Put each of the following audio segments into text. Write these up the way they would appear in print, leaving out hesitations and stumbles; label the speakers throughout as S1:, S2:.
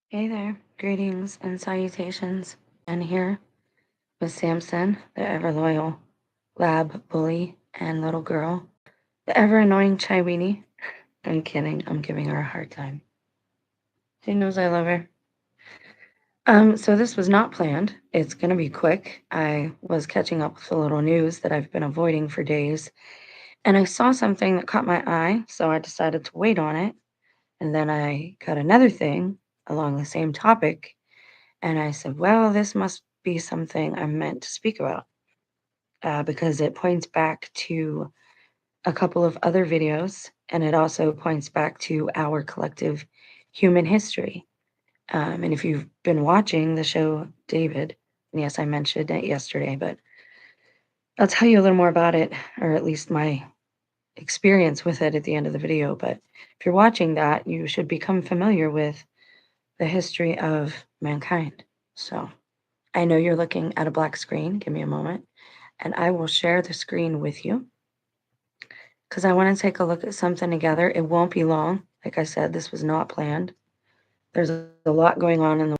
S1: Hey there, greetings and salutations. And here with Samson, the ever loyal lab bully and little girl, the ever annoying Chai Weenie. I'm kidding, I'm giving her a hard time. She knows I love her. So this was not planned. It's gonna be quick. I was catching up with a little news that I've been avoiding for days, and I saw something that caught my eye, so I decided to wait on it. And then I got another thing along the same topic. And I said, well, this must be something I'm meant to speak about because it points back to a couple of other videos and it also points back to our collective human history. And if you've been watching the show David, and yes, I mentioned it yesterday, but I'll tell you a little more about it, or at least my experience with it at the end of the video. But if you're watching that, you should become familiar with the history of mankind. So I know you're looking at a black screen. Give me a moment, and I will share the screen with you because I want to take a look at something together. It won't be long. Like I said, this was not planned. There's a lot going on in the.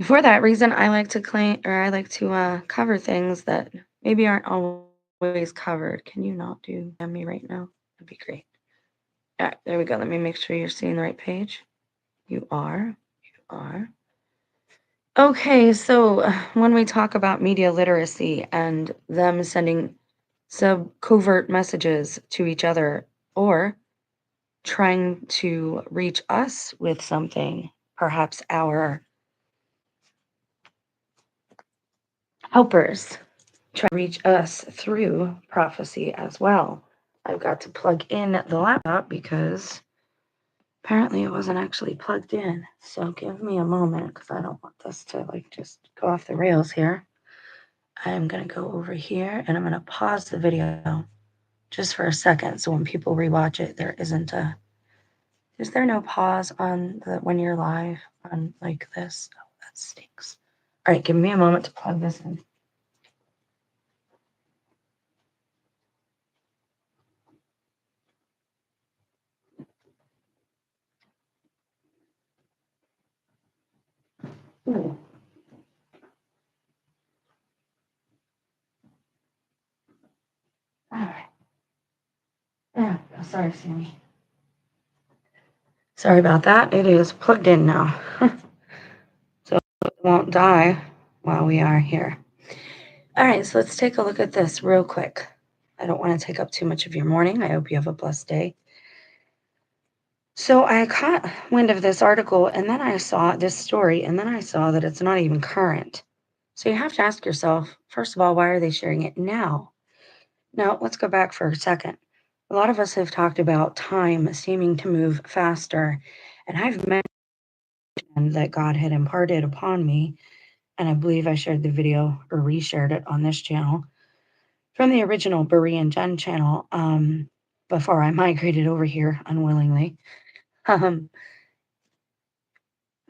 S1: For that reason, I like to claim or I like to cover things that maybe aren't always covered. Can you not do me right now? That'd be great. All right, there we go. Let me make sure you're seeing the right page. You are. You are. Okay, so when we talk about media literacy and them sending covert messages to each other or trying to reach us with something, perhaps our helpers try to reach us through prophecy as well. I've got to plug in the laptop because apparently it wasn't actually plugged in. So give me a moment because I don't want this to just go off the rails here. I'm going to go over here and I'm going to pause the video just for a second. So when people rewatch it, there isn't is there no pause on when you're live on like this? Oh, that stinks. All right, give me a moment to plug this in. Ooh. All right. Yeah, sorry, Sammy. Sorry about that. It is plugged in now. So it won't die while we are here. All right, so let's take a look at this real quick. I don't want to take up too much of your morning. I hope you have a blessed day. So I caught wind of this article and then I saw this story and then I saw that it's not even current. So you have to ask yourself, first of all, why are they sharing it now? Now, let's go back for a second. A lot of us have talked about time seeming to move faster, and I've mentioned that God had imparted upon me, and I believe I shared the video or reshared it on this channel from the original Berean Jen channel before I migrated over here unwillingly. Um,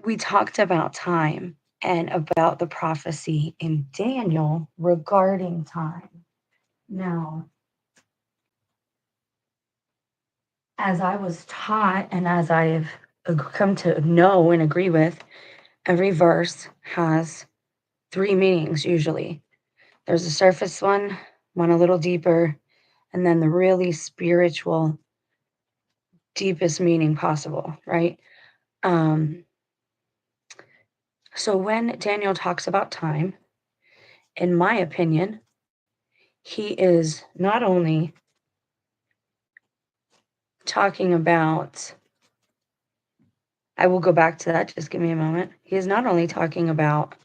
S1: we talked about time and about the prophecy in Daniel regarding time. Now, as I was taught and as I've come to know and agree with, every verse has three meanings usually. There's a surface one a little deeper, and then the really spiritual, deepest meaning possible, right? So when Daniel talks about time, in my opinion, he is not only talking about, I will go back to that, just give me a moment. He is not only talking about,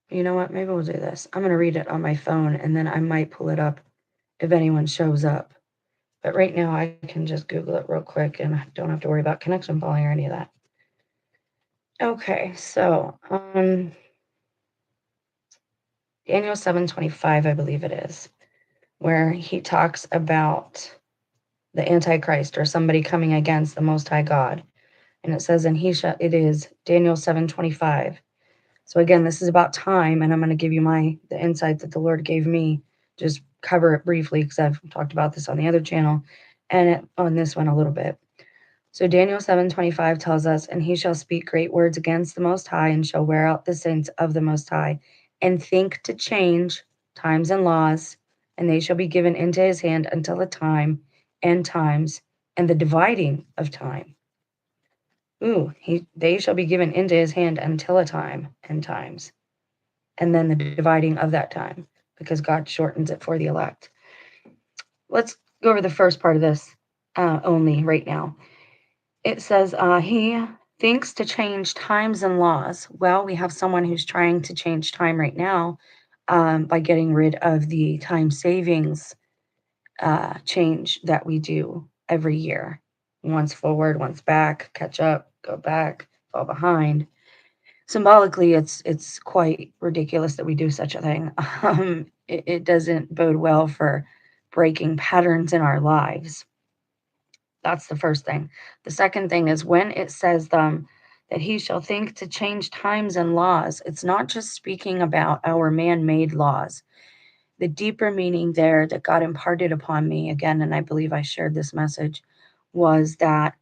S1: you know what, maybe we'll do this. I'm going to read it on my phone and then I might pull it up if anyone shows up. But right now I can just Google it real quick and I don't have to worry about connection falling or any of that. Okay, so Daniel 7:25, I believe it is, where he talks about the Antichrist or somebody coming against the Most High God. And it says, it is Daniel 7:25. So again, this is about time, and I'm going to give you the insight that the Lord gave me. Just cover it briefly because I've talked about this on the other channel and on this one a little bit. So Daniel 7:25 tells us, and he shall speak great words against the Most High, and shall wear out the saints of the Most High, and think to change times and laws, and they shall be given into his hand until a time and times and the dividing of time. They shall be given into his hand until a time and times, and then the dividing of that time, because God shortens it for the elect. Let's go over the first part of this only right now. It says he thinks to change times and laws. Well, we have someone who's trying to change time right now by getting rid of the time savings change that we do every year. Once forward, once back, catch up, go back, fall behind. Symbolically, it's quite ridiculous that we do such a thing. It doesn't bode well for breaking patterns in our lives. That's the first thing. The second thing is when it says that he shall think to change times and laws, it's not just speaking about our man-made laws. The deeper meaning there that God imparted upon me, again, and I believe I shared this message, was that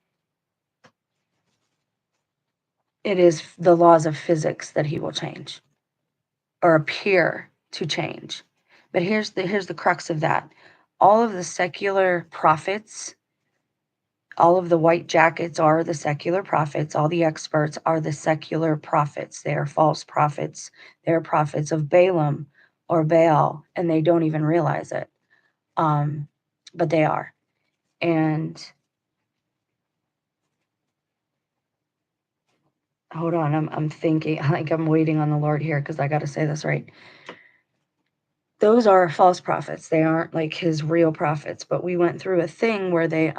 S1: it is the laws of physics that he will change or appear to change. But here's the crux of that. All of the secular prophets, all of the white jackets are the secular prophets. All the experts are the secular prophets. They are false prophets. They're prophets of Balaam or Baal, and they don't even realize it. But they are. And hold on, I'm thinking, like I'm waiting on the Lord here because I got to say this right. Those are false prophets. They aren't like his real prophets. But we went through a thing where they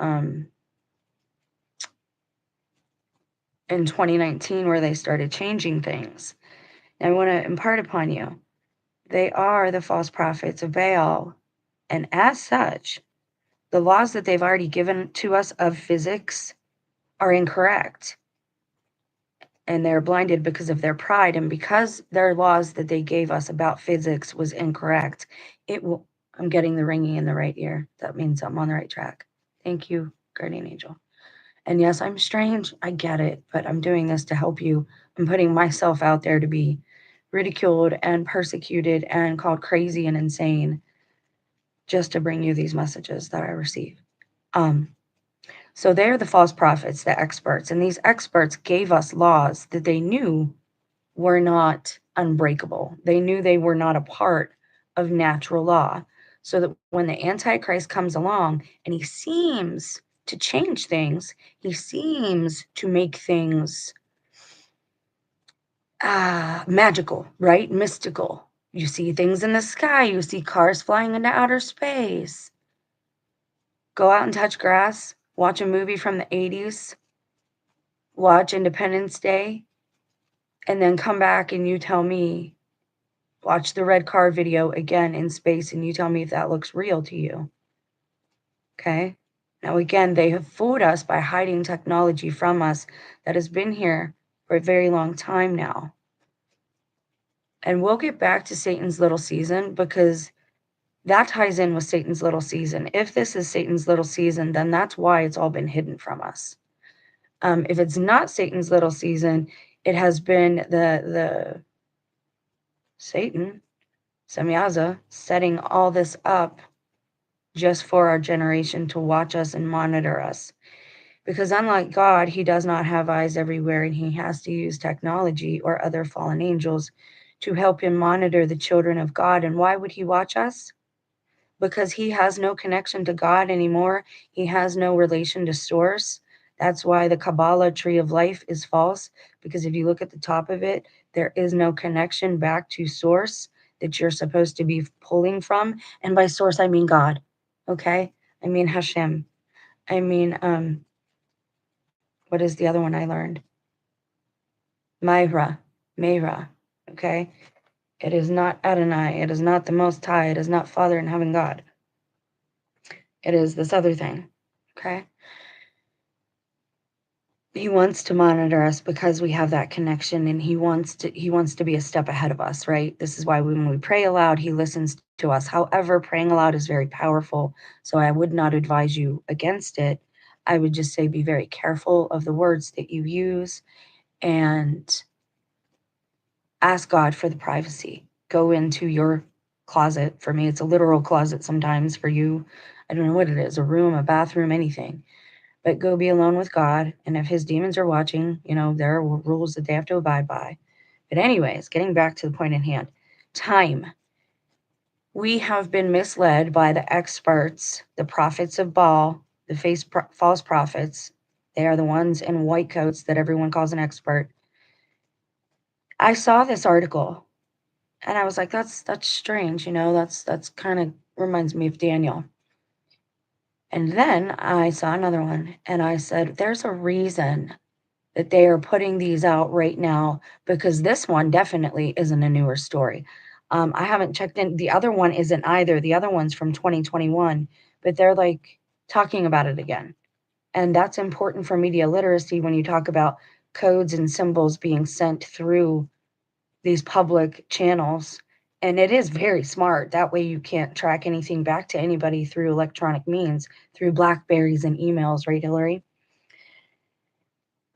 S1: in 2019 where they started changing things. And I want to impart upon you, they are the false prophets of Baal. And as such, the laws that they've already given to us of physics are incorrect. And they're blinded because of their pride. And because their laws that they gave us about physics was incorrect, I'm getting the ringing in the right ear. That means I'm on the right track. Thank you, guardian angel. And yes, I'm strange. I get it, but I'm doing this to help you. I'm putting myself out there to be ridiculed and persecuted and called crazy and insane just to bring you these messages that I receive. So they're the false prophets, the experts, and these experts gave us laws that they knew were not unbreakable. They knew they were not a part of natural law. So that when the Antichrist comes along and he seems to change things, he seems to make things magical, right? Mystical. You see things in the sky, you see cars flying into outer space. Go out and touch grass, watch a movie from the 80s, watch Independence Day, and then come back and you tell me, watch the red car video again in space, and you tell me if that looks real to you. Okay? Now, again, they have fooled us by hiding technology from us that has been here for a very long time now. And we'll get back to Satan's little season because that ties in with Satan's little season. If this is Satan's little season, then that's why it's all been hidden from us. If it's not Satan's little season, it has been the Satan, Samyaza, setting all this up just for our generation to watch us and monitor us. Because unlike God, he does not have eyes everywhere, and he has to use technology or other fallen angels to help him monitor the children of God. And why would he watch us? Because he has no connection to God anymore. He has no relation to source. That's why the Kabbalah tree of life is false, because if you look at the top of it, there is no connection back to source that you're supposed to be pulling from. And by source, I mean God. Okay? I mean Hashem. I mean, what is the other one I learned? Myra. Okay? It is not Adonai. It is not the Most High. It is not Father in heaven God. It is this other thing. Okay? He wants to monitor us because we have that connection, and he wants to be a step ahead of us, right? This is why when we pray aloud, he listens to us. However, praying aloud is very powerful, so I would not advise you against it. I would just say be very careful of the words that you use and ask God for the privacy. Go into your closet. For me, it's a literal closet sometimes. For you, I don't know what it is, a room, a bathroom, anything. But go be alone with God. And if his demons are watching, there are rules that they have to abide by. But, anyways, getting back to the point at hand, time. We have been misled by the experts, the prophets of Baal, the false prophets. They are the ones in white coats that everyone calls an expert. I saw this article and I was like, that's strange, that's kind of reminds me of Daniel. And then I saw another one and I said, there's a reason that they are putting these out right now, because this one definitely isn't a newer story. I haven't checked in. The other one isn't either. The other one's from 2021, but they're like talking about it again. And that's important for media literacy when you talk about codes and symbols being sent through these public channels. And it is very smart. That way you can't track anything back to anybody through electronic means, through Blackberries and emails, right, Hillary?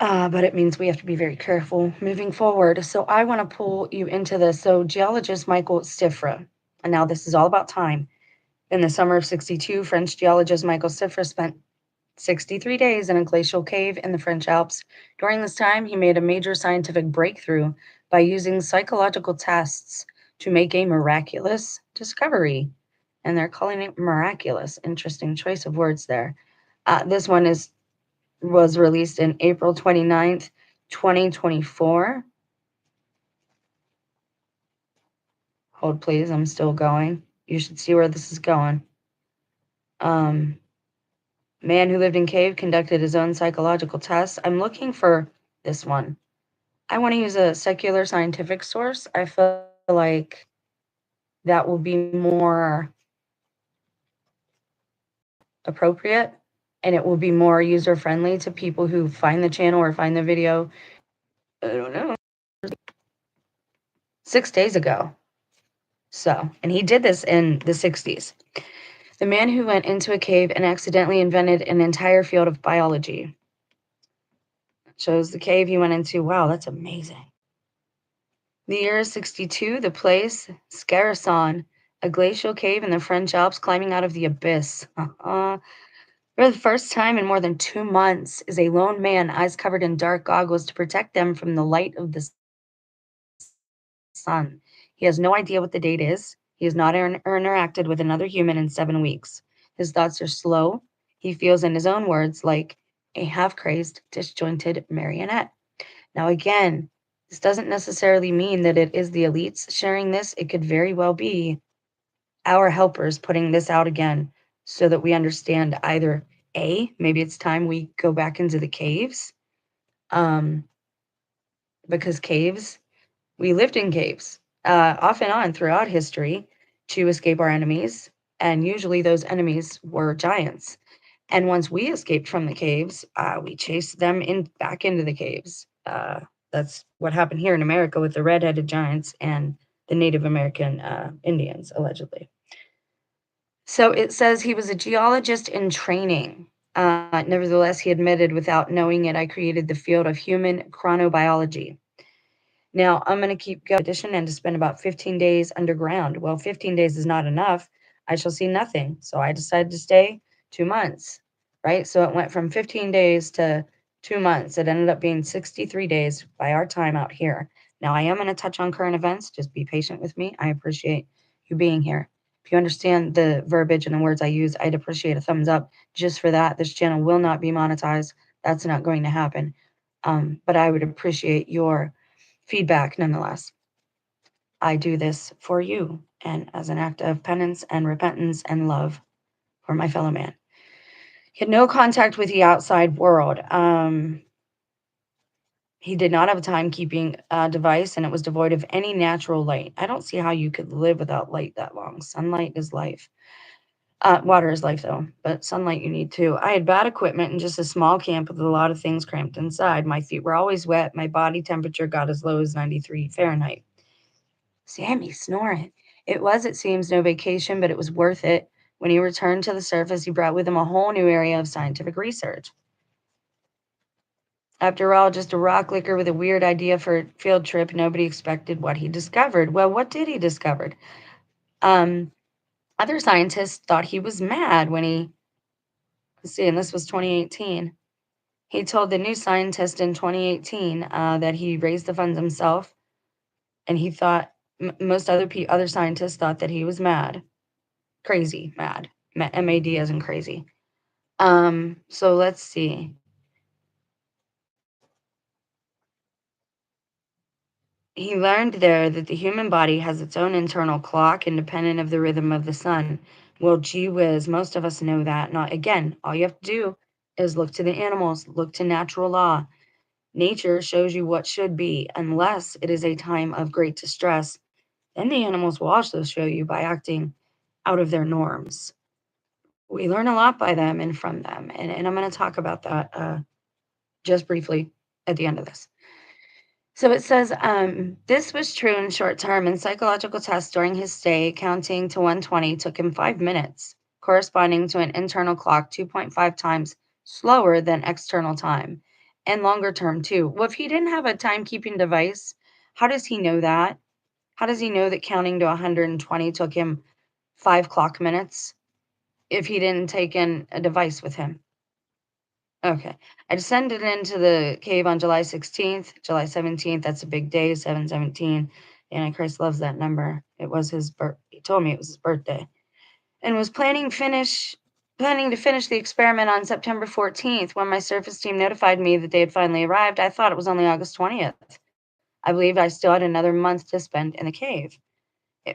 S1: But it means we have to be very careful moving forward. So I want to pull you into this. So geologist Michael Stifra, and now this is all about time. In the summer of 62, French geologist Michael Stifra spent 63 days in a glacial cave in the French Alps. During this time, he made a major scientific breakthrough by using psychological tests to make a miraculous discovery. And they're calling it miraculous. Interesting choice of words there. This one was released in April 29th, 2024. Hold, please. I'm still going. You should see where this is going. Man who lived in cave conducted his own psychological tests. I'm looking for this one. I want to use a secular scientific source. I feel like that will be more appropriate and it will be more user friendly to people who find the channel or find the video. I don't know. 6 days ago. So, and he did this in the 60s. The man who went into a cave and accidentally invented an entire field of biology. Shows the cave he went into. Wow, that's amazing. The year is 62. The place, Scarasson, a glacial cave in the French Alps climbing out of the abyss. For the first time in more than 2 months, is a lone man, eyes covered in dark goggles to protect them from the light of the sun. He has no idea what the date is. He has not interacted with another human in 7 weeks. His thoughts are slow. He feels, in his own words, like a half-crazed, disjointed marionette. Now, again, this doesn't necessarily mean that it is the elites sharing this. It could very well be our helpers putting this out again so that we understand either A, maybe it's time we go back into the caves, because caves, we lived in caves off and on throughout history to escape our enemies. And usually those enemies were giants. And once we escaped from the caves, we chased them back into the caves. That's what happened here in America with the red-headed giants and the Native American Indians, allegedly. So it says he was a geologist in training. Nevertheless, he admitted, without knowing it, I created the field of human chronobiology. Now, I'm going to keep going addition and to spend about 15 days underground. Well, 15 days is not enough. I shall see nothing. So I decided to stay 2 months, right? So it went from 15 days to 2 months. It ended up being 63 days by our time out here. Now, I am going to touch on current events. Just be patient with me. I appreciate you being here. If you understand the verbiage and the words I use, I'd appreciate a thumbs up just for that. This channel will not be monetized. That's not going to happen. But I would appreciate your feedback nonetheless. I do this for you and as an act of penance and repentance and love for my fellow man. He had no contact with the outside world. He did not have a timekeeping device, and it was devoid of any natural light. I don't see how you could live without light that long. Sunlight is life. Water is life, though, but sunlight you need too. I had bad equipment and just a small camp with a lot of things cramped inside. My feet were always wet. My body temperature got as low as 93 Fahrenheit. Sammy's snoring. It was, it seems, no vacation, but it was worth it. When he returned to the surface, he brought with him a whole new area of scientific research. After all, just a rock licker with a weird idea for a field trip. Nobody expected what he discovered. Well, what did he discover? Um, Other scientists thought he was mad when he, let's see, and this was 2018. He told the New Scientist in 2018 that he raised the funds himself, and he thought most other scientists thought that he was mad, crazy, mad, MAD as in crazy. So let's see. He learned there that the human body has its own internal clock independent of the rhythm of the sun. Well, gee whiz, most of us know that. Not again, all you have to do is look to the animals, look to natural law. Nature shows you what should be, unless it is a time of great distress. Then the animals will also show you by acting out of their norms. We learn a lot by them and from them. And I'm going to talk about that just briefly at the end of this. So it says, this was true in short term and psychological tests during his stay, counting to 120 took him 5 minutes, corresponding to an internal clock 2.5 times slower than external time, and longer term too. Well, if he didn't have a timekeeping device, how does he know that? How does he know that counting to 120 took him 5 clock minutes if he didn't take in a device with him? Okay. I descended into the cave on July 16th, July 17th. That's a big day, 717. The Antichrist loves that number. It was his birth. He told me it was his birthday, and was planning to finish the experiment on September 14th. When my surface team notified me that they had finally arrived, I thought it was only August 20th. I believed I still had another month to spend in the cave.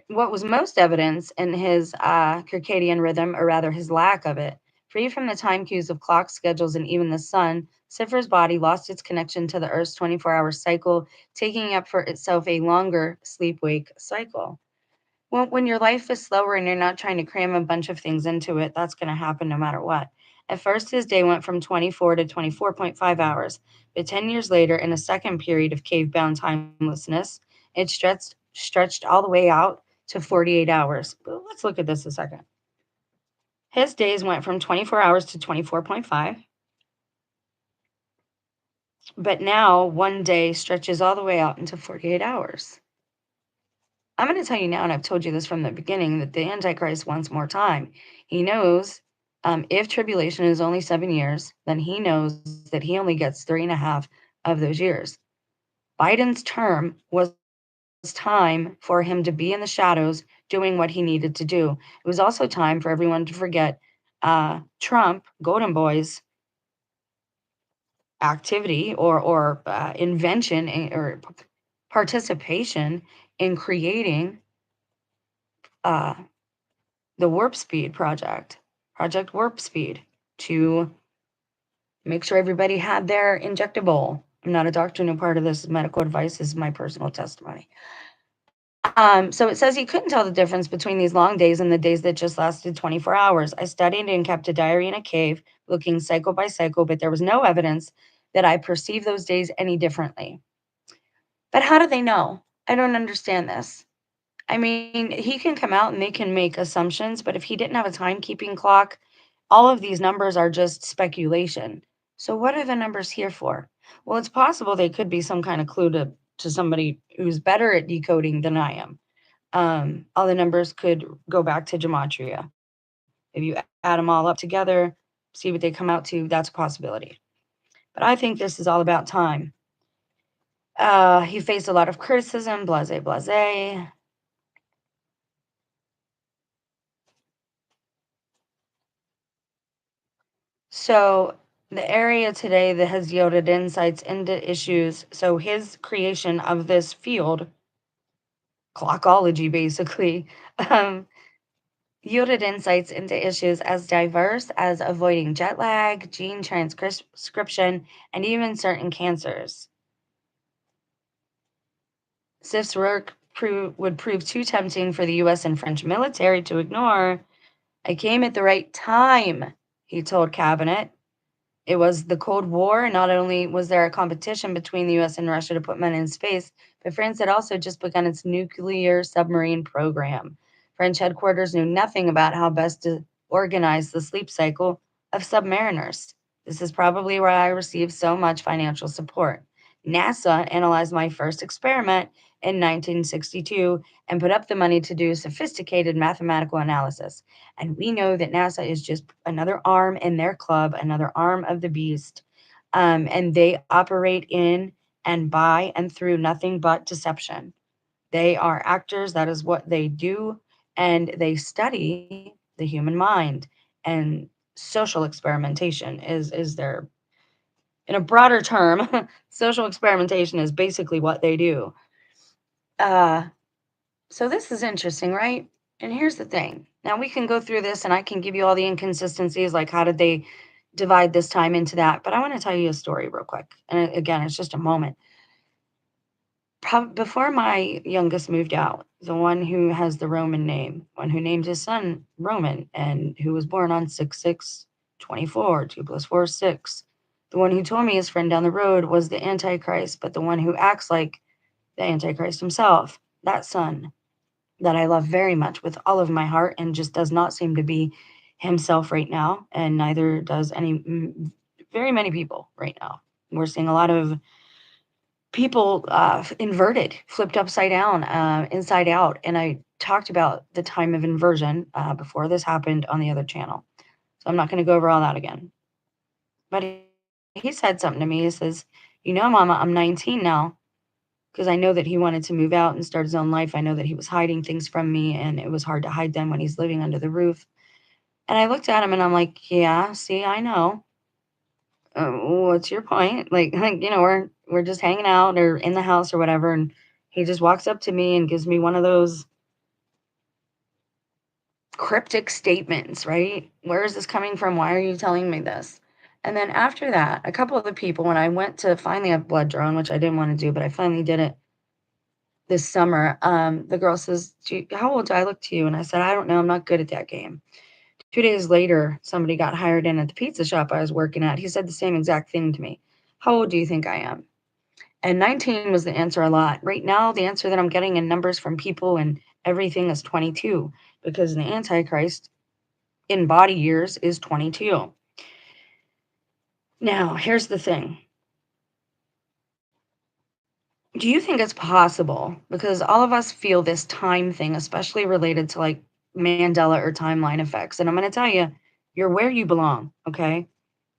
S1: What was most evidence in his circadian rhythm, or rather his lack of it, free from the time cues of clock schedules and even the sun, Cypher's body lost its connection to the Earth's 24-hour cycle, taking up for itself a longer sleep-wake cycle. Well, when your life is slower and you're not trying to cram a bunch of things into it, that's going to happen no matter what. At first, his day went from 24 to 24.5 hours, but 10 years later, in a second period of cave-bound timelessness, it stretched all the way out to 48 hours. But let's look at this a second. His days went from 24 hours to 24.5, but now one day stretches all the way out into 48 hours. I'm going to tell you now, and I've told you this from the beginning, that the Antichrist wants more time. He knows if tribulation is only 7 years, then he knows that he only gets 3.5 of those years. Biden's term was time for him to be in the shadows doing what he needed to do. It was also time for everyone to forget Trump, Golden Boy's activity or invention or participation in creating uh, the Warp Speed Project Warp Speed, to make sure everybody had their injectable. I'm not a doctor, no part of this medical advice. This is my personal testimony. So it says he couldn't tell the difference between these long days and the days that just lasted 24 hours. I studied and kept a diary in a cave, looking cycle by cycle, but there was no evidence that I perceived those days any differently. But how do they know? I don't understand this. I mean, he can come out and they can make assumptions, but if he didn't have a timekeeping clock, all of these numbers are just speculation. So what are the numbers here for? Well, it's possible they could be some kind of clue to somebody who's better at decoding than I am. All the numbers could go back to gematria. If you add them all up together, see what they come out to, that's a possibility. But I think this is all about time. He faced a lot of criticism, blase, blase. So the area today that has yielded insights into issues. So his creation of this field, clockology basically, um, yielded insights into issues as diverse as avoiding jet lag, gene transcription, and even certain cancers. Sif's work would prove too tempting for the US and French military to ignore. I came at the right time, he told Cabinet. It was the Cold War, and not only was there a competition between the US and Russia to put men in space, but France had also just begun its nuclear submarine program. French headquarters knew nothing about how best to organize the sleep cycle of submariners.
S2: This is probably where I received so much financial support. NASA analyzed my first experiment in 1962 and put up the money to do sophisticated mathematical analysis. And we know that NASA is just another arm in their club, another arm of the beast. And they operate in and by and through nothing but deception. They are actors, that is what they do, and they study the human mind. And social experimentation is their, in a broader term, social experimentation is basically what they do. Uh, so this is interesting, right? And here's the thing. Now we can go through this and I can give you all the inconsistencies, like how did they divide this time into that. But I want to tell you a story real quick. And again, it's just a moment. Before my youngest moved out, the one who has the Roman name, one who named his son Roman, and who was born on 6/6/24, 2 plus 4 is 6. The one who told me his friend down the road was the Antichrist, but the one who acts like the Antichrist himself, that son that I love very much with all of my heart and just does not seem to be himself right now, and neither does very many people right now. We're seeing a lot of people inverted, flipped upside down, inside out. And I talked about the time of inversion before this happened on the other channel. So I'm not going to go over all that again. But he said something to me. He says, Mama, I'm 19 now because I know that he wanted to move out and start his own life. I know that he was hiding things from me and it was hard to hide them when he's living under the roof. And I looked at him and I'm like, yeah, see, I know. What's your point? We're just hanging out or in the house or whatever, and he just walks up to me and gives me one of those cryptic statements, right? Where is this coming from? Why are you telling me this? And then after that, a couple of the people, when I went to finally have blood drawn, which I didn't want to do, but I finally did it this summer, the girl says, how old do I look to you? And I said, I don't know. I'm not good at that game. 2 days later, somebody got hired in at the pizza shop I was working at. He said the same exact thing to me. How old do you think I am? And 19 was the answer a lot. Right now, the answer that I'm getting in numbers from people and everything is 22 because the Antichrist in body years is 22. Now, here's the thing. Do you think it's possible? Because all of us feel this time thing, especially related to like Mandela or timeline effects. And I'm going to tell you, you're where you belong, okay?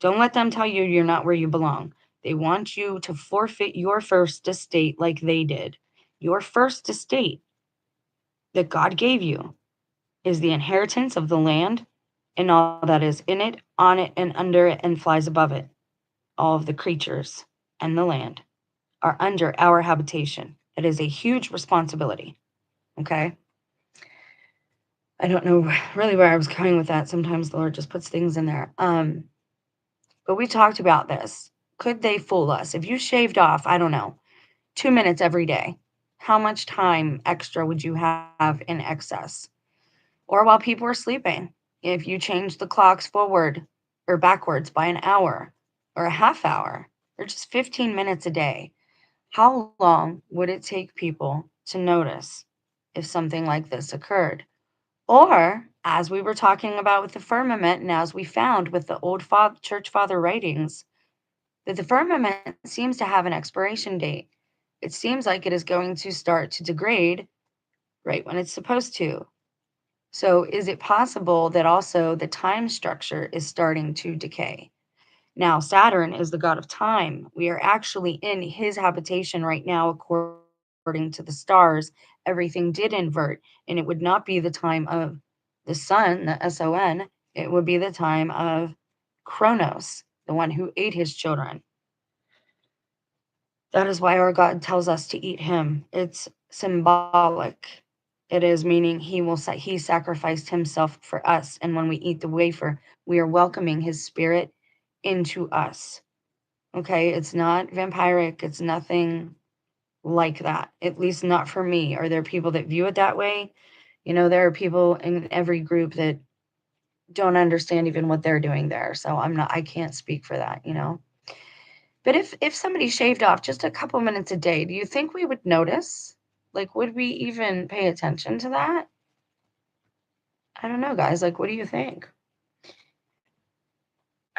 S2: Don't let them tell you you're not where you belong. They want you to forfeit your first estate like they did. Your first estate that God gave you is the inheritance of the land and all that is in it, on it, and under it, and flies above it. All of the creatures and the land are under our habitation. It is a huge responsibility. Okay. I don't know really where I was going with that. Sometimes the Lord just puts things in there. But we talked about this. Could they fool us? If you shaved off, I don't know, 2 minutes every day, how much time extra would you have in excess? Or while people are sleeping, if you change the clocks forward or backwards by an hour or a half hour or just 15 minutes a day, how long would it take people to notice if something like this occurred? Or, as we were talking about with the firmament, and as we found with the old church father writings, that the firmament seems to have an expiration date. It seems like it is going to start to degrade right when it's supposed to. So, is it possible that also the time structure is starting to decay? Now, Saturn is the god of time. We are actually in his habitation right now, according to the stars. Everything did invert, and it would not be the time of the sun, the SON. It would be the time of Kronos, the one who ate his children. That is why our God tells us to eat him. It's symbolic. It is meaning he sacrificed himself for us, and when we eat the wafer, we are welcoming his spirit into us. Okay, it's not vampiric, it's nothing like that. At least not for me. Are there people that view it that way? There are people in every group that don't understand even what they're doing there. So I can't speak for that. But if somebody shaved off just a couple minutes a day, do you think we would notice? Like, would we even pay attention to that? I don't know, guys. Like, what do you think?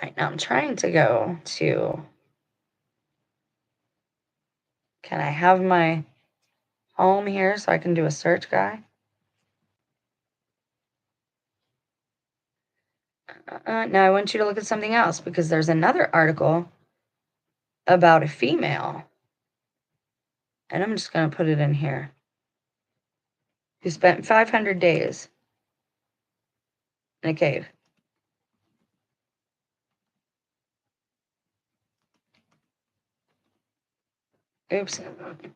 S1: Right now I'm trying to go to, can I have my home here so I can do a search, guy? Now I want you to look at something else because there's another article about a female, and I'm just going to put it in here, who spent 500 days in a cave. Oops. And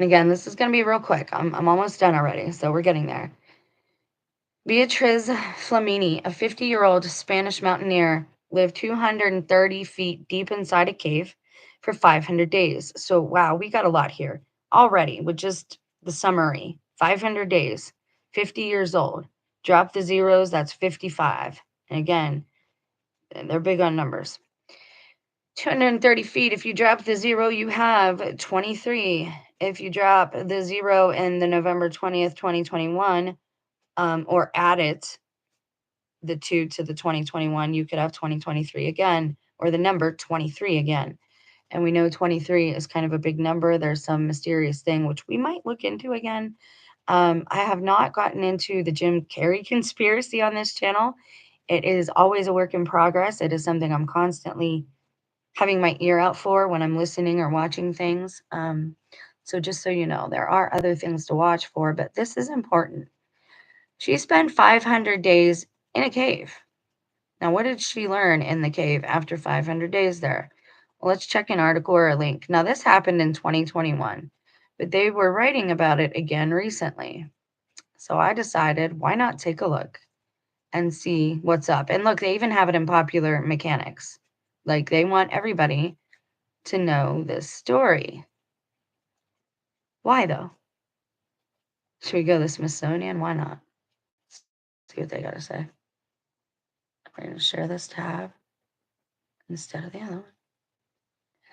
S1: again, this is going to be real quick. I'm almost done already, so we're getting there. Beatriz Flamini, a 50-year-old Spanish mountaineer, lived 230 feet deep inside a cave for 500 days. So, wow, we got a lot here already with just the summary. 500 days, 50 years old. Drop the zeros, that's 55. And again, they're big on numbers. 230 feet, if you drop the zero, you have 23. If you drop the zero in the November 20th, 2021, or add it, the 2 to the 2021, you could have 2023 again, or the number 23 again. And we know 23 is kind of a big number. There's some mysterious thing, which we might look into again. I have not gotten into the Jim Carrey conspiracy on this channel. It is always a work in progress. It is something I'm constantly having my ear out for when I'm listening or watching things. So just so you know, there are other things to watch for, but this is important. She spent 500 days in a cave. Now, what did she learn in the cave after 500 days there? Well, let's check an article or a link. Now, this happened in 2021, but they were writing about it again recently. So I decided, why not take a look and see what's up? And look, they even have it in Popular Mechanics. Like, they want everybody to know this story. Why, though? Should we go to the Smithsonian? Why not? Let's see what they got to say. We're going to share this tab instead of the other one.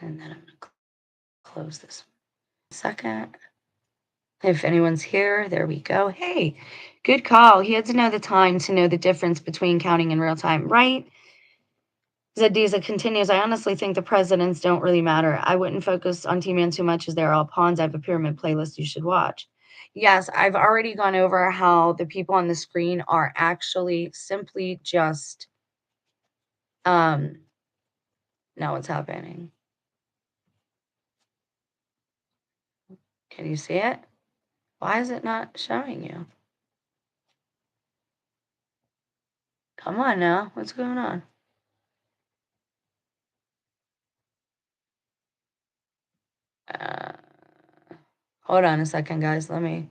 S1: And then I'm going to close this one. Second. If anyone's here, there we go. Hey, good call. He had to know the time to know the difference between counting and real time, right? Zadiza continues, I honestly think the presidents don't really matter. I wouldn't focus on T-Man too much as they're all pawns. I have a pyramid playlist you should watch. Yes, I've already gone over how the people on the screen are actually simply just, now what's happening? Can you see it? Why is it not showing you? Come on now. What's going on? Uh, Hold on a second, guys. I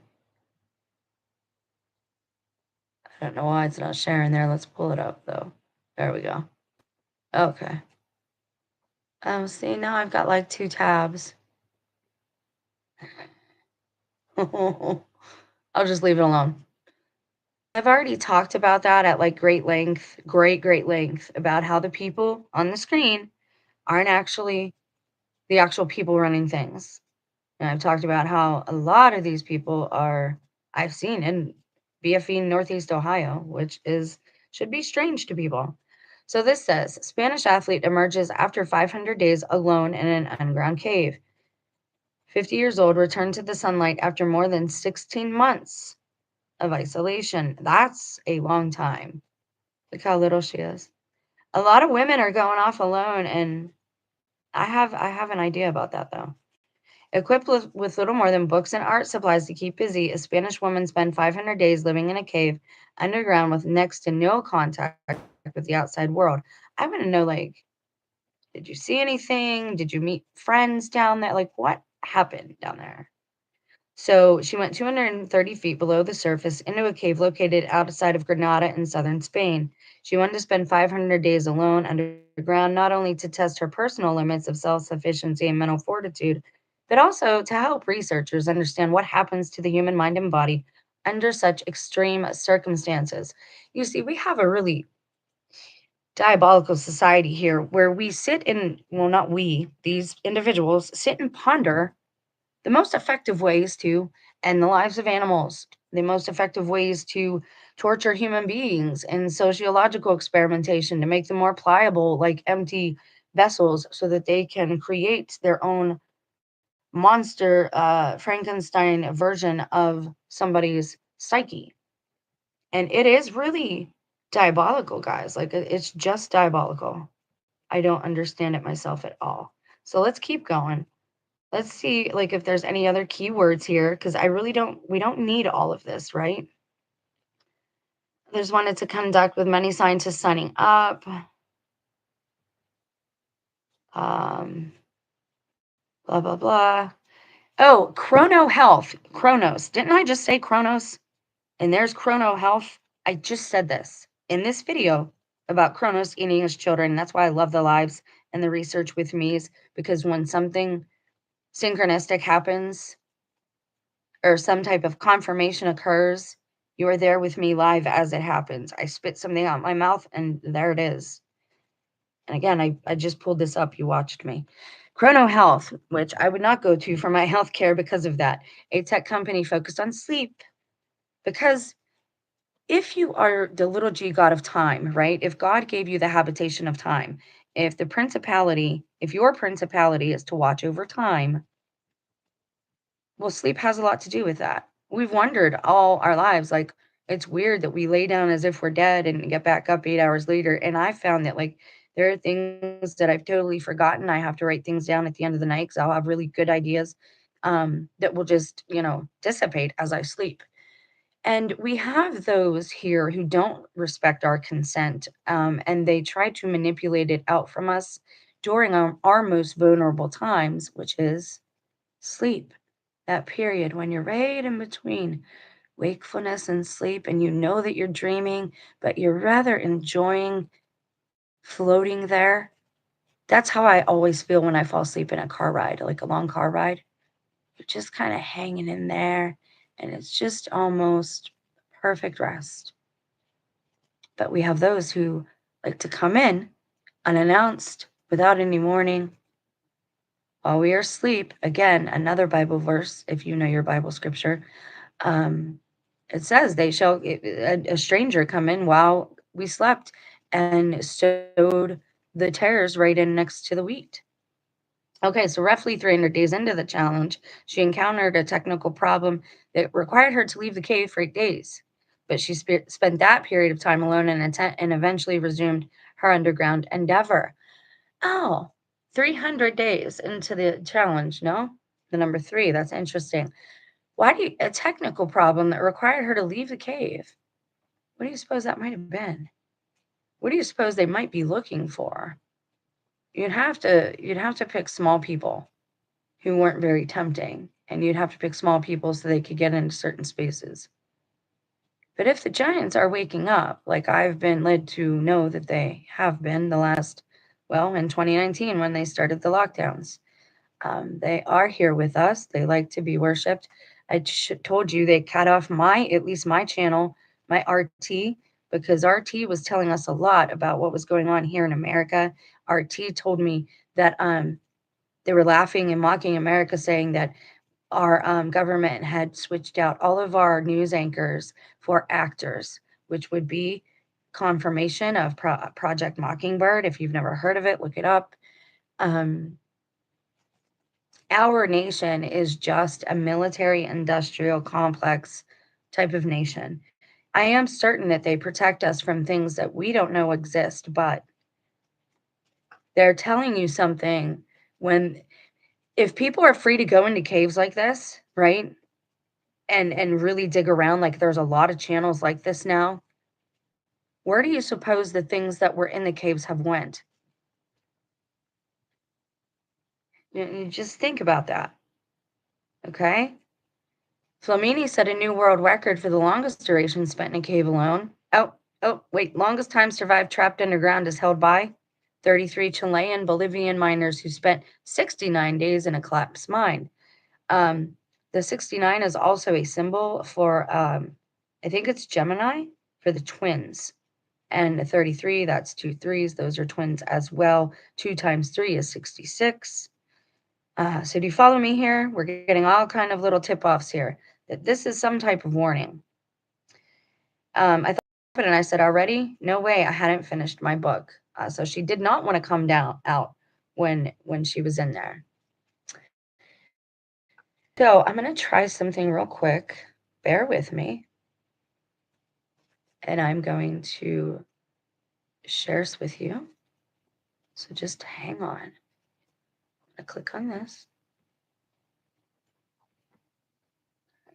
S1: don't know why it's not sharing there. Let's pull it up, though. There we go. Okay. See, now I've got like 2 tabs. I'll just leave it alone. I've already talked about that at like great length, great length, about how the people on the screen aren't actually the actual people running things. And I've talked about how a lot of these people I've seen in BFE Northeast Ohio, which should be strange to people. So this says, Spanish athlete emerges after 500 days alone in an underground cave. 50 years old, returned to the sunlight after more than 16 months of isolation. That's a long time. Look how little she is. A lot of women are going off alone, and I have an idea about that, though. Equipped with little more than books and art supplies to keep busy, a Spanish woman spent 500 days living in a cave underground with next to no contact with the outside world. I want to know, like, did you see anything? Did you meet friends down there? Like, what happened down there? So she went 230 feet below the surface into a cave located outside of Granada in southern Spain. She wanted to spend 500 days alone underground, not only to test her personal limits of self-sufficiency and mental fortitude, but also to help researchers understand what happens to the human mind and body under such extreme circumstances. You see, we have a really diabolical society here where we sit in, well, not we, these individuals sit and ponder the most effective ways to end the lives of animals, the most effective ways to
S2: torture human beings in sociological experimentation to make them more pliable, like empty vessels, so that they can create their own monster Frankenstein version of somebody's psyche. And it is really diabolical, guys. Like it's just diabolical. I don't understand it myself at all. So let's keep going. Let's see like if there's any other keywords here because I really don't we don't need all of this, right? There's wanted to conduct with many scientists signing up. Um, blah blah blah. Oh, Chrono Health. Chronos. Didn't I just say Chronos? And there's Chrono Health. I just said this in this video about Chronos eating his children. That's why I love the lives and the research with me's because when something synchronistic happens or some type of confirmation occurs, you are there with me live as it happens. I spit something out my mouth and there it is. And again, I just pulled this up. You watched me. Chrono Health, which I would not go to for my health care because of that. A tech company focused on sleep. Because if you are the little g god of time, right? If God gave you the habitation of time, if your principality is to watch over time, well, sleep has a lot to do with that. We've wondered all our lives, like, it's weird that we lay down as if we're dead and get back up 8 hours later. And I found that, like, there are things that I've totally forgotten. I have to write things down at the end of the night because I'll have really good ideas that will just, dissipate as I sleep. And we have those here who don't respect our consent and they try to manipulate it out from us during our most vulnerable times, which is sleep. That period when you're right in between wakefulness and sleep, and you know that you're dreaming, but you're rather enjoying floating there. That's how I always feel when I fall asleep in a car ride, like a long car ride. You're just kind of hanging in there, and it's just almost perfect rest. But we have those who like to come in unannounced, without any warning, while we are asleep. Again, another Bible verse, if you know your Bible scripture. Um, it says, "They shall a stranger come in while we slept and sowed the tares right in next to the wheat." Okay, so roughly 300 days into the challenge, she encountered a technical problem that required her to leave the cave for 8 days. But she spent that period of time alone in a tent and eventually resumed her underground endeavor. Oh, 300 days into the challenge, no? The number three, that's interesting. A technical problem that required her to leave the cave? What do you suppose that might have been? What do you suppose they might be looking for? You'd have to pick small people who weren't very tempting, and you'd have to pick small people so they could get into certain spaces. But if the giants are waking up, like I've been led to know that they have been in 2019 when they started the lockdowns, they are here with us. They like to be worshipped. Told you they cut off at least my channel, my RT, because RT was telling us a lot about what was going on here in America. RT told me that they were laughing and mocking America, saying that our government had switched out all of our news anchors for actors, which would be confirmation of Project Mockingbird. If you've never heard of it, look it up. Um, our nation is just a military industrial complex type of nation. I am certain that they protect us from things that we don't know exist, but they're telling you something when if people are free to go into caves like this, right? And really dig around, like there's a lot of channels like this now. Where do you suppose the things that were in the caves have went? You just think about that, okay? Flamini set a new world record for the longest duration spent in a cave alone. Wait, longest time survived trapped underground is held by 33 Chilean Bolivian miners who spent 69 days in a collapsed mine. Um, the 69 is also a symbol for, I think it's Gemini for the twins. And the 33, that's two threes. Those are twins as well. 2 times 3 is 66. So do you follow me here? We're getting all kind of little tip-offs here that this is some type of warning. I thought of it and I said, already? No way. I hadn't finished my book. So she did not want to come down out when she was in there. So I'm going to try something real quick. Bear with me. And I'm going to share this with you. So just hang on. I'm going to click on this.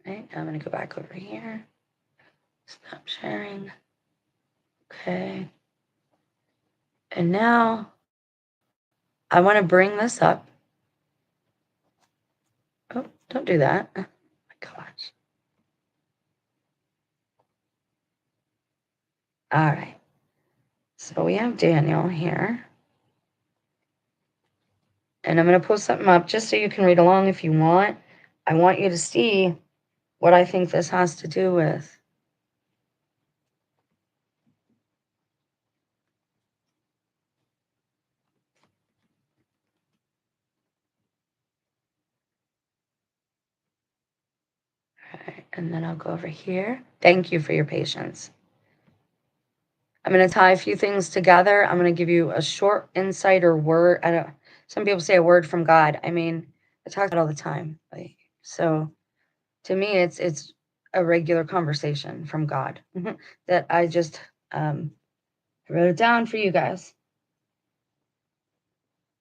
S2: Okay, I'm going to go back over here. Stop sharing. Okay. And now I want to bring this up. Oh, don't do that. Oh my gosh. All right. So we have Daniel here. And I'm going to post something up just so you can read along if you want. I want you to see what I think this has to do with. All right, and then I'll go over here. Thank you for your patience. I'm going to tie a few things together. I'm going to give you a short insight or word. Some people say a word from God. I mean, I talk about it all the time. So to me, it's a regular conversation from God that I just wrote it down for you guys.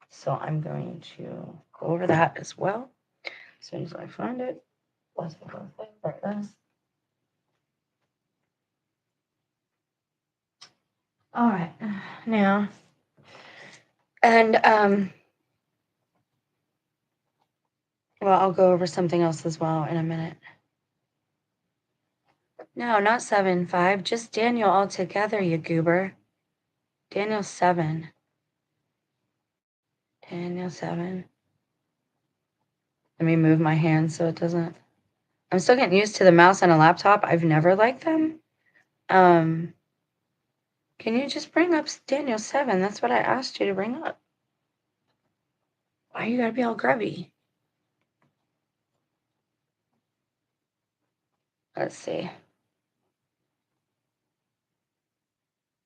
S2: So I'm going to go over that as well. As soon as I find it. There it is. All right. Now, and well, I'll go over something else as well in a minute. No, not 7, 5. Just Daniel all together, you goober. Daniel 7. Daniel 7. Let me move my hand so it doesn't. I'm still getting used to the mouse on a laptop. I've never liked them. Can you just bring up Daniel 7? That's what I asked you to bring up. Why you gotta be all grubby? Let's see.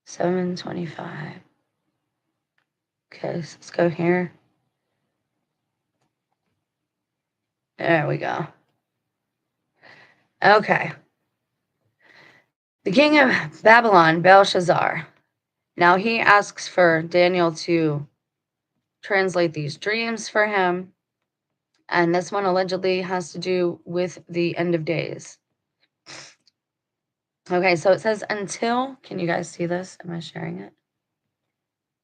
S2: 7:25. Okay, so let's go here. There we go. Okay. The king of Babylon, Belshazzar. Now he asks for Daniel to translate these dreams for him. And this one allegedly has to do with the end of days. Okay, so it says until, can you guys see this? Am I sharing it?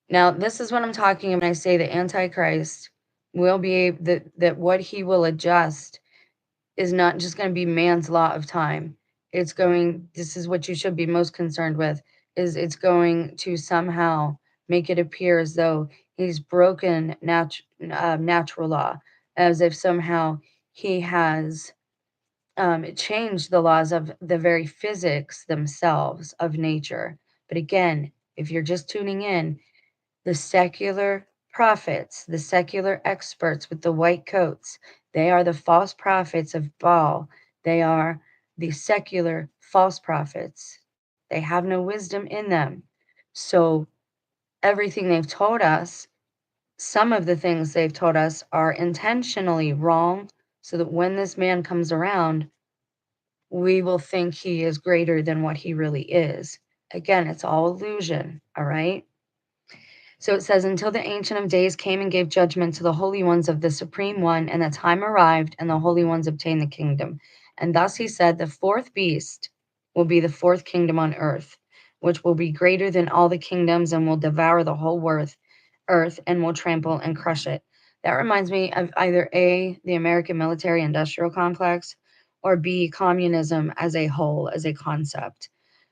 S2: Now, this is what I'm talking about when I say the Antichrist will be that what he will adjust is not just going to be man's law of time. This is what you should be most concerned with, is it's going to somehow make it appear as though he's broken natural law, as if somehow he has changed the laws of the very physics themselves of nature. But again, if you're just tuning in, the secular prophets, the secular experts with the white coats, they are the false prophets of Baal. They are the secular false prophets. They have no wisdom in them. So everything they've told us, some of the things they've told us are intentionally wrong, so that when this man comes around, we will think he is greater than what he really is. Again, it's all illusion, all right? So it says, until the Ancient of Days came and gave judgment to the holy ones of the Supreme One, and the time arrived, and the holy ones obtained the kingdom. And thus he said, the fourth beast will be the fourth kingdom on earth, which will be greater than all the kingdoms and will devour the whole earth and will trample and crush it. That reminds me of either A, the American military industrial complex, or B, communism as a whole, as a concept.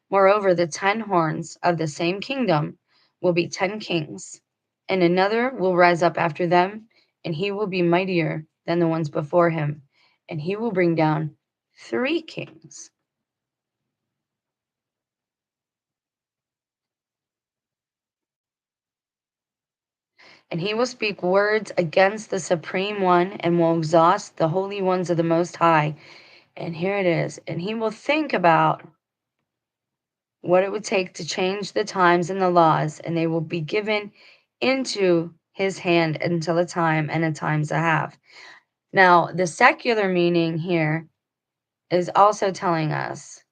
S2: Moreover, the 10 horns of the same kingdom will be 10 kings, and another will rise up after them, and he will be mightier than the ones before him, and he will bring down 3 kings. And he will speak words against the Supreme One and will exhaust the holy ones of the Most High. And here it is. And he will think about what it would take to change the times and the laws, and they will be given into his hand until a time and a time's a half. Now, the secular meaning here is also telling us,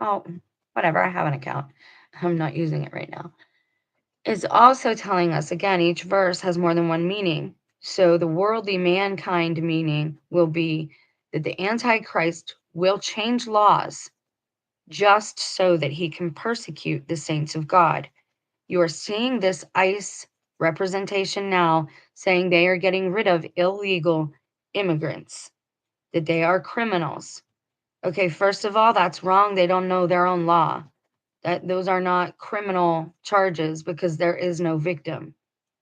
S2: oh, whatever, I have an account. I'm not using it right now. It's also telling us, again, each verse has more than one meaning. So the worldly mankind meaning will be that the Antichrist will change laws just so that he can persecute the saints of God. You are seeing this ICE representation now saying they are getting rid of illegal immigrants, that they are criminals. Okay, first of all, that's wrong. They don't know their own law. That those are not criminal charges because there is no victim.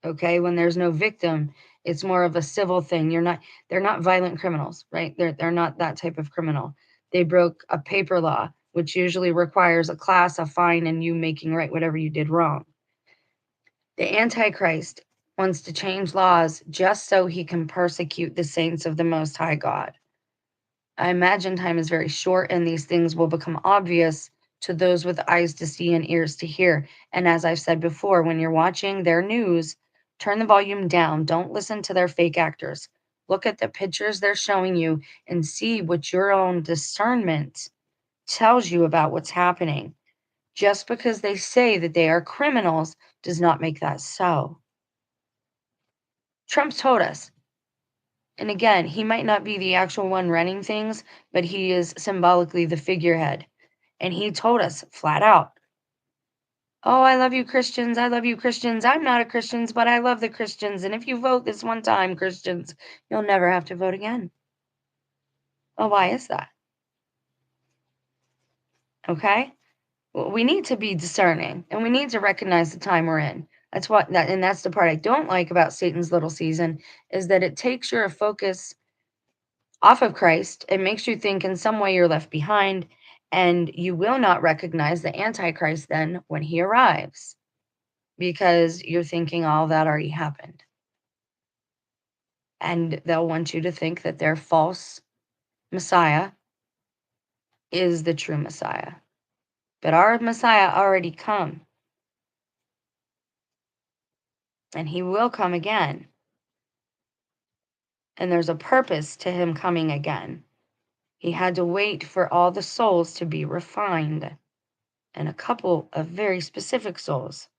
S2: Okay, when there's no victim, it's more of a civil thing. They're not violent criminals, right? They're not that type of criminal. They broke a paper law, which usually requires a class, a fine, and you making right whatever you did wrong. The Antichrist wants to change laws just so he can persecute the saints of the Most High God. I imagine time is very short and these things will become obvious to those with eyes to see and ears to hear. And as I've said before, when you're watching their news, turn the volume down. Don't listen to their fake actors. Look at the pictures they're showing you and see what your own discernment tells you about what's happening. Just because they say that they are criminals does not make that so. Trump's told us. And again, he might not be the actual one running things, but he is symbolically the figurehead. And he told us flat out, oh, I love you, Christians. I love you, Christians. I'm not a Christian, but I love the Christians. And if you vote this one time, Christians, you'll never have to vote again. Well, why is that? Okay? Well, we need to be discerning and we need to recognize the time we're in. That's the part I don't like about Satan's little season is that it takes your focus off of Christ. It makes you think in some way you're left behind, and you will not recognize the Antichrist then when he arrives because you're thinking all that already happened. And they'll want you to think that their false Messiah is the true Messiah. But our Messiah already come, and he will come again. And there's a purpose to him coming again. He had to wait for all the souls to be refined, and a couple of very specific souls.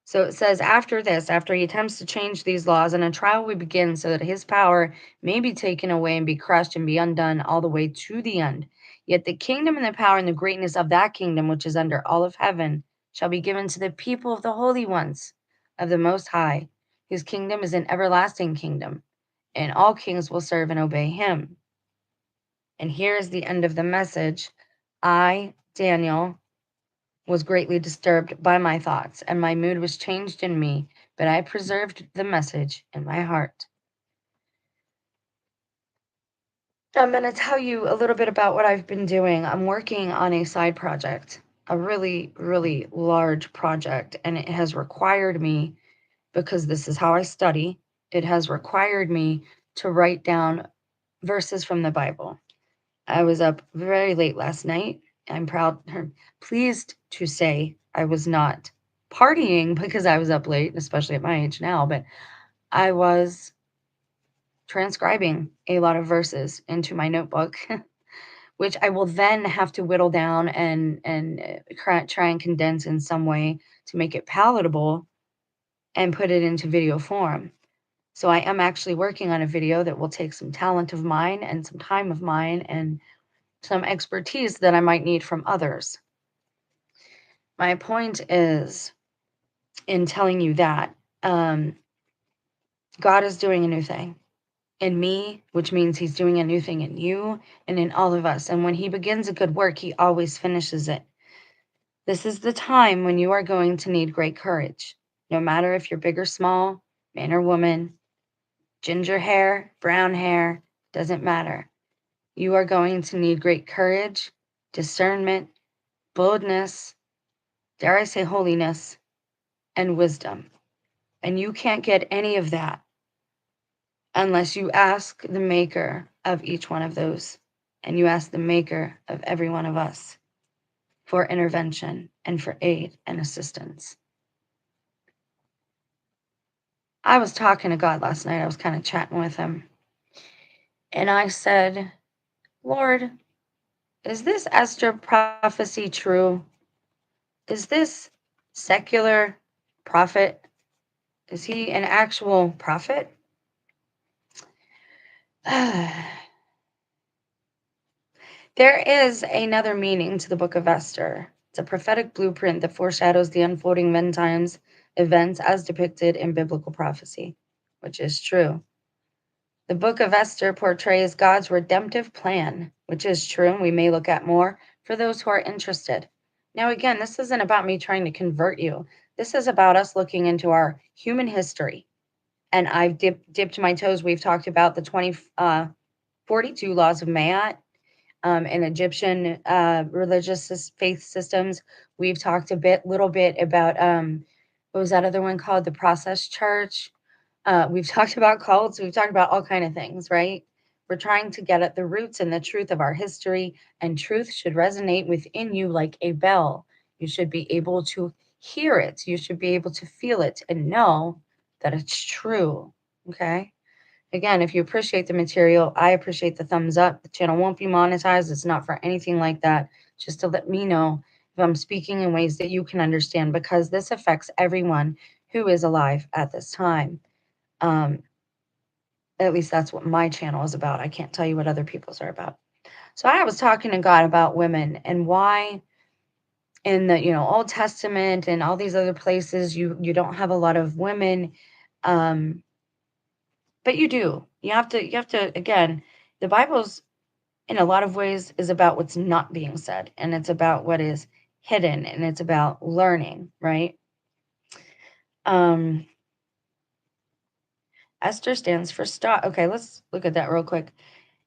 S2: So it says, after this, after he attempts to change these laws, and a trial will begin so that his power may be taken away and be crushed and be undone all the way to the end. Yet the kingdom and the power and the greatness of that kingdom, which is under all of heaven, shall be given to the people of the holy ones of the Most High, whose kingdom is an everlasting kingdom, and all kings will serve and obey him. And here is the end of the message. I, Daniel, was greatly disturbed by my thoughts, and my mood was changed in me, but I preserved the message in my heart. I'm going to tell you a little bit about what I've been doing. I'm working on a side project, a really, really large project, and it has required me, because this is how I study, it has required me to write down verses from the Bible. I was up very late last night. I'm pleased to say I was not partying because I was up late, especially at my age now, but I was transcribing a lot of verses into my notebook, which I will then have to whittle down and try and condense in some way to make it palatable and put it into video form. So I am actually working on a video that will take some talent of mine and some time of mine and some expertise that I might need from others. My point is, in telling you that, God is doing a new thing in me, which means he's doing a new thing in you and in all of us. And when he begins a good work, he always finishes it. This is the time when you are going to need great courage, no matter if you're big or small, man or woman, ginger hair, brown hair, doesn't matter. You are going to need great courage, discernment, boldness, dare I say holiness, and wisdom. And you can't get any of that unless you ask the maker of each one of those, and you ask the maker of every one of us. for intervention and for aid and assistance. I was talking to God last night. I was kind of chatting with him. And I said, Lord, is this Esther prophecy true? Is this secular prophet? Is he an actual prophet? There is another meaning to the book of Esther. It's a prophetic blueprint that foreshadows the unfolding end times events as depicted in biblical prophecy, which is true. The book of Esther portrays God's redemptive plan, which is true, and we may look at more for those who are interested. Now, again, this isn't about me trying to convert you. This is about us looking into our human history. And I've dipped my toes. We've talked about the 42 laws of Ma'at in Egyptian religious faith systems. We've talked little bit about what was that other one called? The process church. We've talked about cults. We've talked about all kind of things, right? We're trying to get at the roots and the truth of our history, and truth should resonate within you like a bell. You should be able to hear it. You should be able to feel it and know that it's true. Okay. Again, if you appreciate the material, I appreciate the thumbs up. The channel won't be monetized. It's not for anything like that. Just to let me know if I'm speaking in ways that you can understand, because this affects everyone who is alive at this time. At least that's what my channel is about. I can't tell you what other people's are about. So I was talking to God about women and why in the Old Testament and all these other places you don't have a lot of women. But you do. You have to again, the Bible's in a lot of ways is about what's not being said, and it's about what is hidden, and it's about learning, right? Um Esther stands for star. Okay, let's look at that real quick.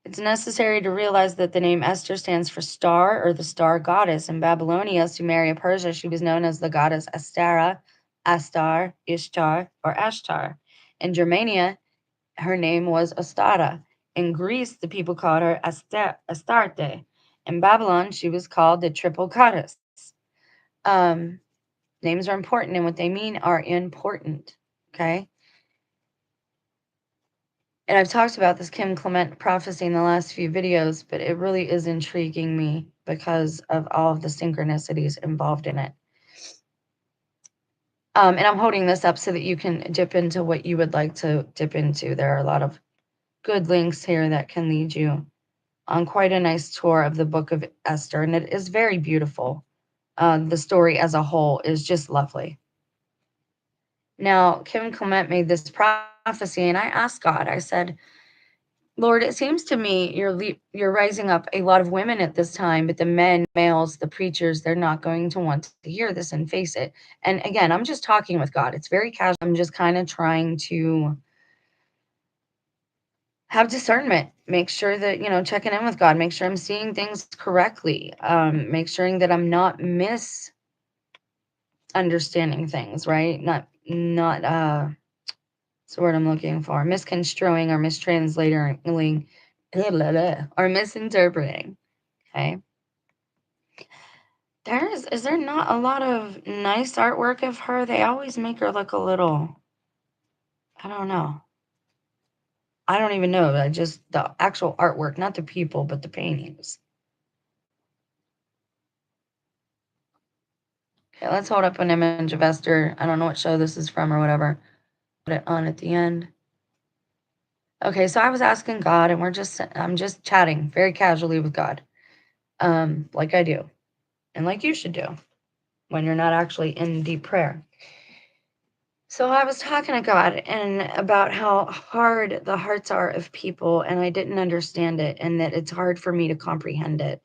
S2: It's necessary to realize that the name Esther stands for star or the star goddess. In Babylonia, Sumeria, Persia, she was known as the goddess Astara, Astar, Ishtar, or Ashtar. In Germania, her name was Astara. In Greece, the people called her Astarte. In Babylon, she was called the triple goddess. Um, Names are important, and what they mean are important. Okay. And I've talked about this Kim Clement prophecy in the last few videos, but it really is intriguing me because of all of the synchronicities involved in it. And I'm holding this up so that you can dip into what you would like to dip into. There are a lot of good links here that can lead you on quite a nice tour of the book of Esther, and it is very beautiful. The story as a whole is just lovely. Now, Kim Clement made this prophecy, and I asked God, I said, Lord, it seems to me you're rising up a lot of women at this time, but the males, the preachers, they're not going to want to hear this and face it. And again, I'm just talking with God. It's very casual. I'm just kind of trying to have discernment, make sure that, checking in with God, make sure I'm seeing things correctly, make sure that I'm not misunderstanding things, right? Not That's the word I'm looking for. Misconstruing or mistranslating or misinterpreting. Okay. Is there not a lot of nice artwork of her? They always make her look a little, I don't know. I don't even know. I just, the actual artwork, not the people, but the paintings. Okay, let's hold up an image of Esther. I don't know what show this is from or whatever. Put it on at the end. Okay, so I was asking God, and I'm just chatting very casually with God, like I do, and like you should do when you're not actually in deep prayer. So I was talking to God and about how hard the hearts are of people, and I didn't understand it, and that it's hard for me to comprehend it.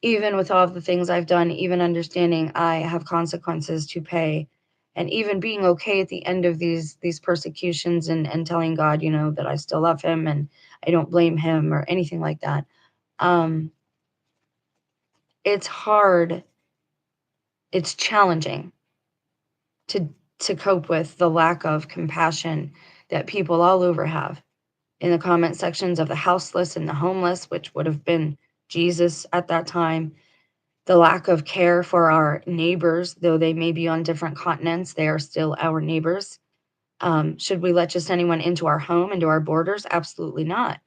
S2: Even with all of the things I've done, even understanding I have consequences to pay, and even being okay at the end of these persecutions and telling God, that I still love him and I don't blame him or anything like that. It's hard. It's challenging to cope with the lack of compassion that people all over have in the comment sections of the houseless and the homeless, which would have been Jesus at that time. the lack of care for our neighbors, though they may be on different continents, they are still our neighbors. Should we let just anyone into our home, into our borders? Absolutely not.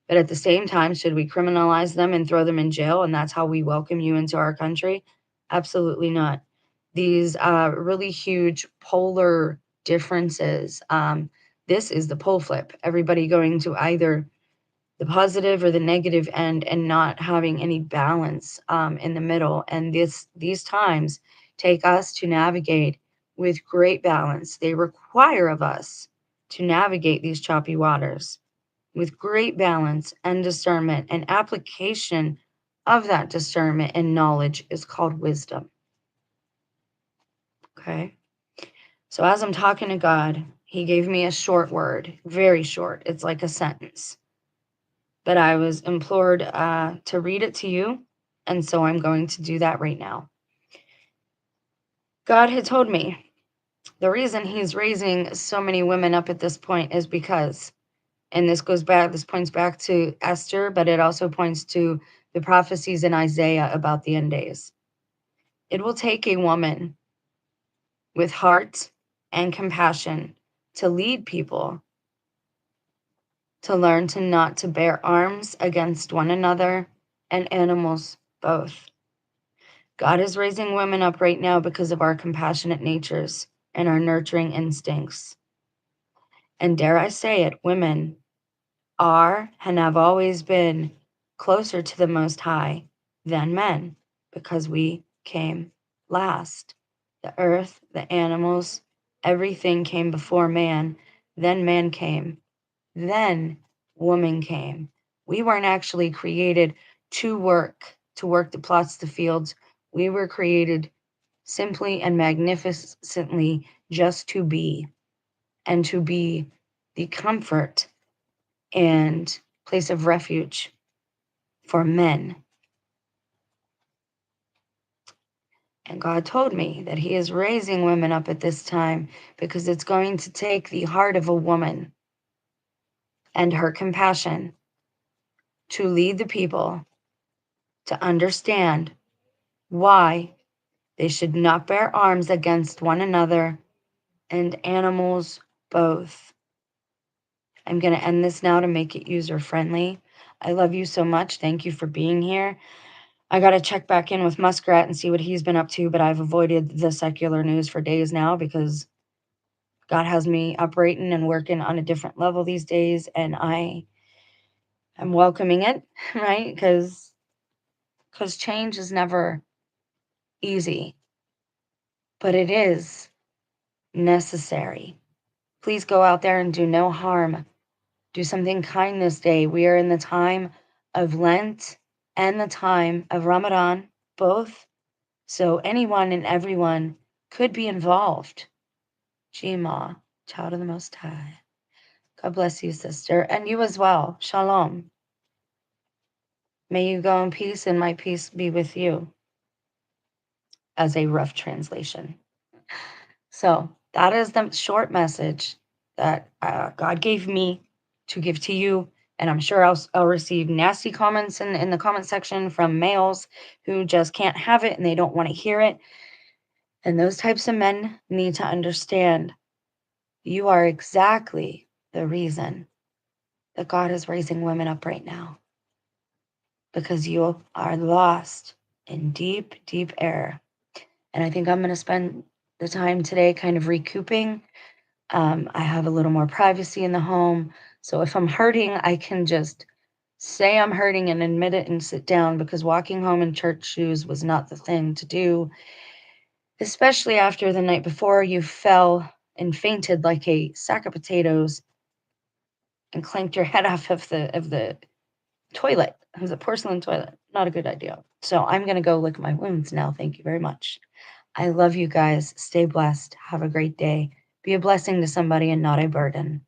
S2: But at the same time, should we criminalize them and throw them in jail, and that's how we welcome you into our country? Absolutely not. These really huge polar differences. This is the pole flip. Everybody going to either the positive or the negative end and not having any balance in the middle. And these times take us to navigate with great balance. They require of us to navigate these choppy waters with great balance and discernment, and application of that discernment and knowledge is called wisdom. Okay. So as I'm talking to God, he gave me a short word, very short. It's like a sentence. But I was implored to read it to you. And so I'm going to do that right now. God had told me the reason he's raising so many women up at this point is because, and this points back to Esther, but it also points to the prophecies in Isaiah about the end days. It will take a woman with heart and compassion to lead people, to learn to not to bear arms against one another and animals both. God is raising women up right now because of our compassionate natures and our nurturing instincts. And dare I say it, women are and have always been closer to the Most High than men because we came last. The earth, the animals, everything came before man. Then man came. Then woman came. We weren't actually created to work the plots, the fields. We were created simply and magnificently just to be, and to be the comfort and place of refuge for men. And God told me that he is raising women up at this time because it's going to take the heart of a woman and her compassion to lead the people to understand why they should not bear arms against one another and animals both. I'm going to end this now to make it user friendly. I love you so much. Thank you for being here. I got to check back in with Muskrat and see what he's been up to, but I've avoided the secular news for days now because God has me operating and working on a different level these days, and I am welcoming it, right? Because change is never easy, but it is necessary. Please go out there and do no harm. Do something kind this day. We are in the time of Lent and the time of Ramadan, both. So anyone and everyone could be involved. Jima, child of the Most High. God bless you, sister, and you as well. Shalom. May you go in peace, and my peace be with you, as a rough translation. So that is the short message that God gave me to give to you. And I'm sure I'll receive nasty comments in the comment section from males who just can't have it and they don't want to hear it. And those types of men need to understand you are exactly the reason that God is raising women up right now. Because you are lost in deep, deep error. And I think I'm going to spend the time today kind of recouping. I have a little more privacy in the home. So if I'm hurting, I can just say I'm hurting and admit it and sit down, because walking home in church shoes was not the thing to do, especially after the night before you fell and fainted like a sack of potatoes and clanked your head off of the toilet. It was a porcelain toilet. Not a good idea. So I'm going to go lick my wounds now. Thank you very much. I love you guys. Stay blessed. Have a great day. Be a blessing to somebody and not a burden.